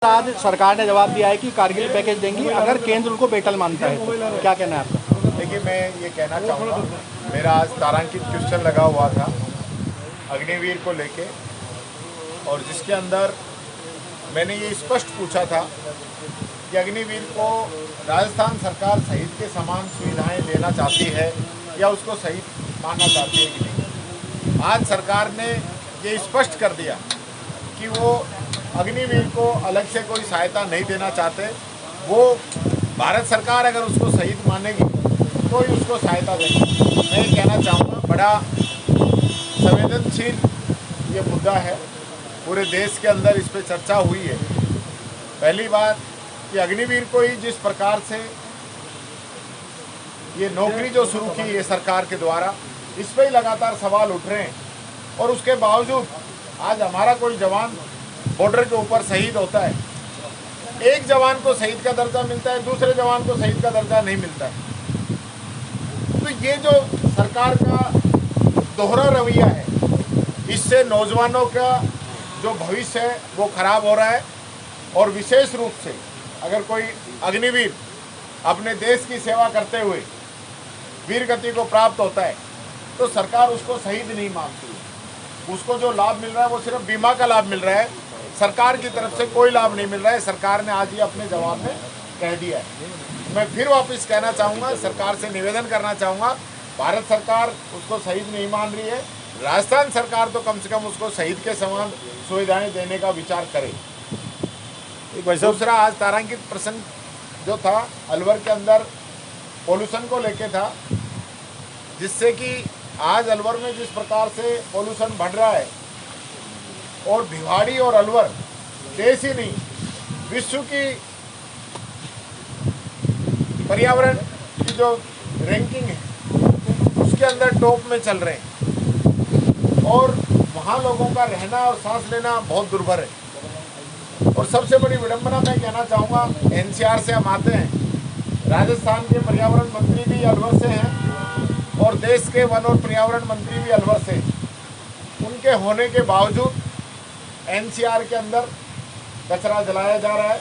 आज सरकार ने जवाब दिया है कि कारगिल पैकेज देंगी अगर केंद्र उनको बेटल मानता है तो क्या कहना है आपका? देखिए, मैं ये कहना चाहूँगा, मेरा आज तारांकित क्वेश्चन लगा हुआ था अग्निवीर को लेके, और जिसके अंदर मैंने ये स्पष्ट पूछा था कि अग्निवीर को राजस्थान सरकार शहीद के समान सुविधाएं देना चाहती है या उसको शहीद मानना चाहती है कि नहीं। आज सरकार ने ये स्पष्ट कर दिया कि वो अग्निवीर को अलग से कोई सहायता नहीं देना चाहते। वो भारत सरकार अगर उसको शहीद मानेगी तो ही उसको सहायता देगी। मैं ये कहना चाहूँगा, बड़ा संवेदनशील ये मुद्दा है, पूरे देश के अंदर इस पर चर्चा हुई है। पहली बात कि अग्निवीर को ही जिस प्रकार से ये नौकरी जो शुरू की है सरकार के द्वारा, इस पर ही लगातार सवाल उठ रहे हैं, और उसके बावजूद आज हमारा कोई जवान बॉर्डर के ऊपर शहीद होता है, एक जवान को शहीद का दर्जा मिलता है, दूसरे जवान को शहीद का दर्जा नहीं मिलता है। तो ये जो सरकार का दोहरा रवैया है, इससे नौजवानों का जो भविष्य है वो खराब हो रहा है। और विशेष रूप से अगर कोई अग्निवीर अपने देश की सेवा करते हुए वीर गति को प्राप्त होता है तो सरकार उसको शहीद नहीं मानती है। उसको जो लाभ मिल रहा है वो सिर्फ बीमा का लाभ मिल रहा है, सरकार की तरफ से कोई लाभ नहीं मिल रहा है। सरकार ने आज ही अपने जवाब में कह दिया है। मैं फिर वापस कहना चाहूँगा, सरकार से निवेदन करना चाहूँगा, भारत सरकार उसको शहीद नहीं मान रही है, राजस्थान सरकार तो कम से कम उसको शहीद के समान सुविधाएं देने का विचार करे। दूसरा, आज तारांकित प्रसंग जो था अलवर के अंदर पोल्यूशन को लेके था, जिससे कि आज अलवर में जिस प्रकार से पोल्यूशन बढ़ रहा है, और भिवाड़ी और अलवर देश ही नहीं विश्व की पर्यावरण की जो रैंकिंग है उसके अंदर टॉप में चल रहे हैं, और वहाँ लोगों का रहना और सांस लेना बहुत दुर्भर है। और सबसे बड़ी विडंबना मैं कहना चाहूँगा, एनसीआर से हम आते हैं, राजस्थान के पर्यावरण मंत्री भी अलवर से हैं और देश के वन और पर्यावरण मंत्री भी अलवर से हैं। उनके होने के बावजूद एनसीआर के अंदर कचरा जलाया जा रहा है।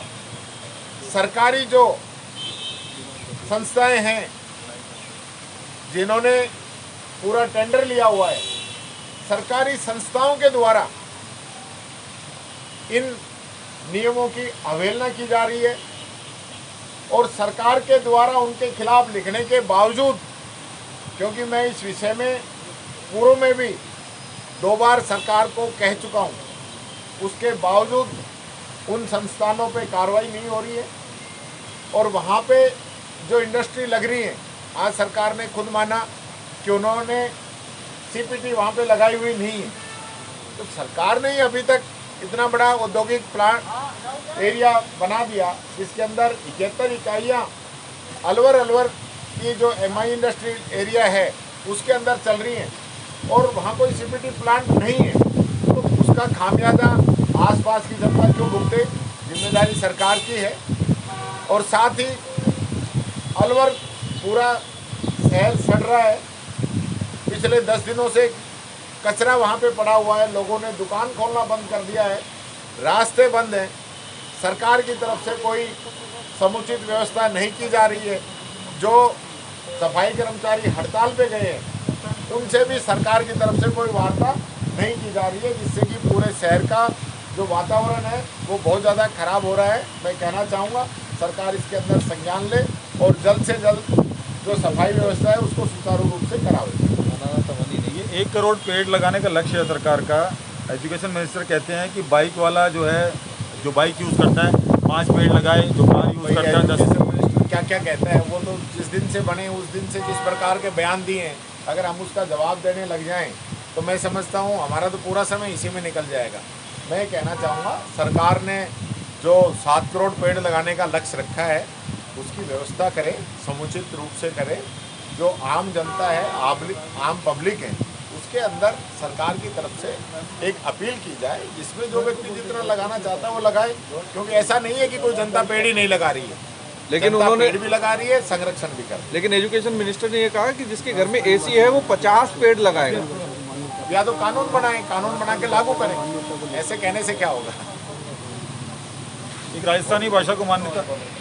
सरकारी जो संस्थाएं हैं जिन्होंने पूरा टेंडर लिया हुआ है, सरकारी संस्थाओं के द्वारा इन नियमों की अवहेलना की जा रही है, और सरकार के द्वारा उनके खिलाफ लिखने के बावजूद, क्योंकि मैं इस विषय में पूर्व में भी 2 बार सरकार को कह चुका हूँ, उसके बावजूद उन संस्थानों पे कार्रवाई नहीं हो रही है। और वहाँ पे जो इंडस्ट्री लग रही है, आज सरकार ने खुद माना कि उन्होंने सीपीटी वहाँ पे लगाई हुई नहीं है। तो सरकार ने ही अभी तक इतना बड़ा औद्योगिक प्लांट एरिया बना दिया, जिसके अंदर 71 इकाइयाँ अलवर की जो एमआई इंडस्ट्री एरिया है उसके अंदर चल रही हैं, और वहाँ कोई सीपीटी प्लांट नहीं है। तो उसका खामियाजा आसपास की जनता क्यों भुगते? जिम्मेदारी सरकार की है। और साथ ही अलवर पूरा शहर सड़ रहा है, पिछले 10 दिनों से कचरा वहाँ पे पड़ा हुआ है, लोगों ने दुकान खोलना बंद कर दिया है, रास्ते बंद हैं, सरकार की तरफ से कोई समुचित व्यवस्था नहीं की जा रही है। जो सफाई कर्मचारी हड़ताल पे गए हैं उनसे भी सरकार की तरफ से कोई वार्ता नहीं की जा रही है, जिससे कि पूरे शहर का जो वातावरण है वो बहुत ज़्यादा खराब हो रहा है। मैं कहना चाहूँगा सरकार इसके अंदर संज्ञान ले और जल्द से जल्द जो सफाई व्यवस्था है उसको सुचारू रूप से करावे। 1 करोड़ पेड़ लगाने का लक्ष्य है सरकार का। एजुकेशन मिनिस्टर कहते हैं कि बाइक वाला जो है, जो बाइक यूज़ करता है 5 पेड़ लगाए, जो कार यूज़ करता है 10। क्या क्या कहता है वो तो जिस दिन से बने उस दिन से जिस प्रकार के बयान दिए हैं, अगर हम उसका जवाब देने लग जाएं तो मैं समझता हूँ हमारा तो पूरा समय इसी में निकल जाएगा। मैं कहना चाहूँगा, सरकार ने जो 7 करोड़ पेड़ लगाने का लक्ष्य रखा है उसकी व्यवस्था करे, समुचित रूप से करे। जो आम जनता है, आम पब्लिक है, उसके अंदर सरकार की तरफ से एक अपील की जाए, जिसमें जो व्यक्ति जितना लगाना चाहता है वो लगाए। क्योंकि ऐसा नहीं है कि कोई जनता पेड़ ही नहीं लगा रही है, लेकिन उन्होंने पेड़ भी लगा रही है, संरक्षण भी कर रही है। लेकिन एजुकेशन मिनिस्टर ने ये कहा कि जिसके घर में एसी है वो 50 पेड़ लगाएगा। या तो कानून बनाएं, कानून बना के लागू करें। ऐसे कहने से क्या होगा? एक राजस्थानी भाषा को मान्यता